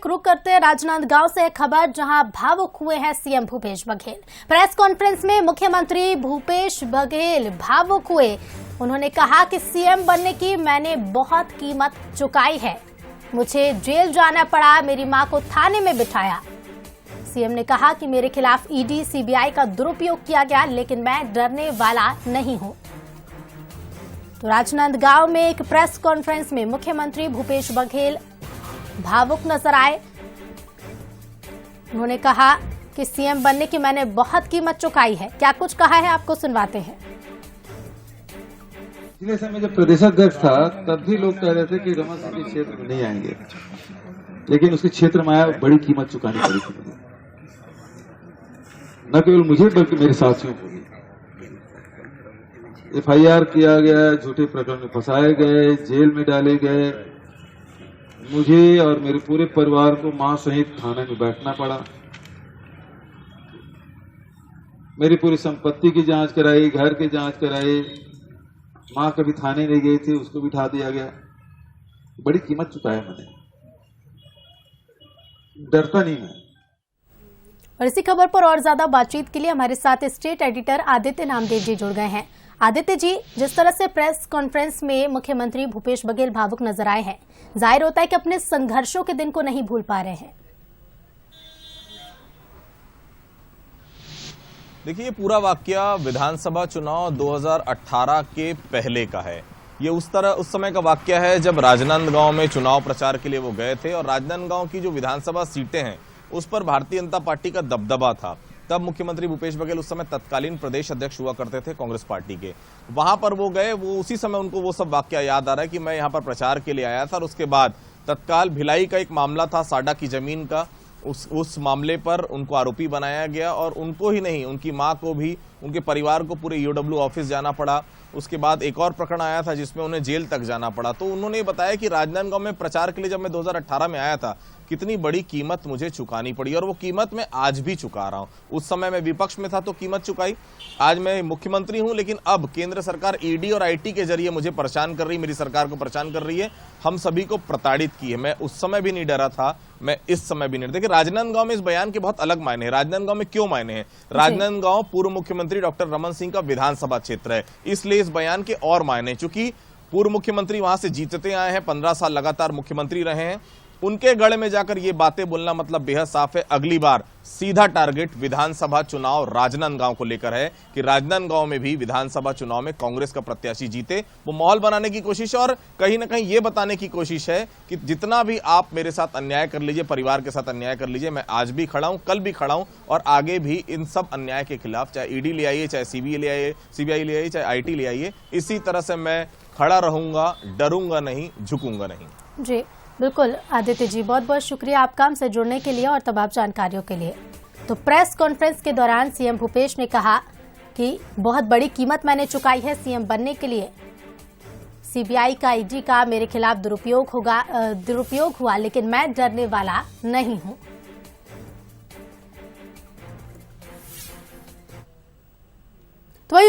रुक करते हैं राजनांदगांव से खबर, जहां भावुक हुए हैं CM Bhupesh Baghel. Press conference में मुख्यमंत्री भूपेश बघेल भावुक हुए। उन्होंने कहा कि सीएम बनने की मैंने बहुत कीमत चुकाई है, मुझे जेल जाना पड़ा, मेरी मां को थाने में बिठाया। सीएम ने कहा कि मेरे खिलाफ ईडी सीबीआई का दुरुपयोग किया गया, लेकिन मैं डरने वाला नहीं हूं। तो राजनांदगांव में एक प्रेस कॉन्फ्रेंस में मुख्यमंत्री भूपेश बघेल भावुक नजर आए। उन्होंने कहा कि सीएम बनने की मैंने बहुत कीमत चुकाई है। क्या कुछ कहा है, आपको सुनवाते हैं। पिछले समय जब प्रदेशाध्यक्ष था तब भी लोग कह रहे थे कि रमन सिंह के क्षेत्र में नहीं आएंगे, लेकिन उसके क्षेत्र में आया, बड़ी कीमत चुकानी पड़ी थी मुझे, न केवल मुझे बल्कि मेरे साथियों को भी। एफआईआर किया गया, झूठे प्रकरण में फंसाए गए, जेल में डाले गए, मुझे और मेरे पूरे परिवार को मां सहित थाने में बैठना पड़ा। मेरी पूरी संपत्ति की जांच कराई, घर की जांच कराई, मां कभी थाने नहीं गई थी, उसको बिठा दिया गया। बड़ी कीमत चुकाया मैंने, डरता नहीं मैं। और इसी खबर पर और ज्यादा बातचीत के लिए हमारे साथ स्टेट एडिटर आदित्य नामदेव जी जुड़ गए हैं। आदित्य जी, जिस तरह से प्रेस कॉन्फ्रेंस में मुख्यमंत्री भूपेश बघेल भावुक नजर आए हैं, जाहिर होता है कि अपने संघर्षों के दिन को नहीं भूल पा रहे हैं। देखिए, ये पूरा वाकया विधानसभा चुनाव 2018 के पहले का है। ये उस समय का वाकया है जब राजनांदगांव में चुनाव प्रचार के लिए वो गए थे और राजनांदगांव की जो विधानसभा सीटें हैं उस पर भारतीय जनता पार्टी का दबदबा था। तब मुख्यमंत्री भूपेश बघेल उस समय तत्कालीन प्रदेश अध्यक्ष हुआ करते थे कांग्रेस पार्टी के। वहां पर वो गए, वो उसी समय उनको वो सब वाकया याद आ रहा है कि मैं यहां पर प्रचार के लिए आया था। और उसके बाद तत्काल भिलाई का एक मामला था, साडा की जमीन का, उस मामले पर उनको आरोपी बनाया गया और उनको ही नहीं, उनकी मां को भी, उनके परिवार को पूरे ईओडब्ल्यू ऑफिस जाना पड़ा। उसके बाद एक और प्रकरण आया था जिसमें उन्हें जेल तक जाना पड़ा। तो उन्होंने बताया कि राजनांदगांव में प्रचार के लिए जब मैं 2018 में आया था, कितनी बड़ी कीमत मुझे चुकानी पड़ी और वो कीमत मैं आज भी चुका रहा हूं। उस समय मैं विपक्ष में था तो कीमत चुकाई, आज मैं मुख्यमंत्री हूं, लेकिन अब केंद्र सरकार ईडी और आईटी के जरिए मुझे परेशान कर रही है, मेरी सरकार को परेशान कर रही है, हम सभी को प्रताड़ित की है। मैं उस समय भी नहीं डरा था, मैं इस समय भी नहीं। देखिए, राजनांदगांव में इस बयान के बहुत अलग मायने हैं। राजनांदगांव में क्यों मायने हैं? राजनांदगांव पूर्व मुख्यमंत्री डॉक्टर रमन सिंह का विधानसभा क्षेत्र है, इसलिए इस बयान के और मायने। चूंकि पूर्व मुख्यमंत्री वहां से जीतते आए हैं, 15 साल लगातार मुख्यमंत्री रहे हैं, उनके गढ़ में जाकर ये बातें बोलना मतलब बेहद साफ है। अगली बार सीधा टारगेट विधानसभा चुनाव राजनांदगांव को लेकर है कि राजनांदगांव में भी विधानसभा चुनाव में कांग्रेस का प्रत्याशी जीते। वो माहौल बनाने की कोशिश और कहीं ना कहीं ये बताने की कोशिश है कि जितना भी आप मेरे साथ अन्याय कर लीजिए, परिवार के साथ अन्याय कर लीजिए, मैं आज भी खड़ा हूं, कल भी खड़ा हूं और आगे भी इन सब अन्याय के खिलाफ, चाहे ईडी ले आइए, चाहे सीबीआई ले आइए, चाहे आईटी ले आइए, इसी तरह से मैं खड़ा रहूंगा, डरूंगा नहीं, झुकूंगा नहीं। जी बिल्कुल आदित्य जी, बहुत बहुत शुक्रिया आपका हमसे जुड़ने के लिए और तमाम जानकारियों के लिए। तो प्रेस कॉन्फ्रेंस के दौरान सीएम भूपेश ने कहा कि बहुत बड़ी कीमत मैंने चुकाई है सीएम बनने के लिए। सीबीआई का, ईडी का मेरे खिलाफ दुरुपयोग हुआ, लेकिन मैं डरने वाला नहीं हूं। तो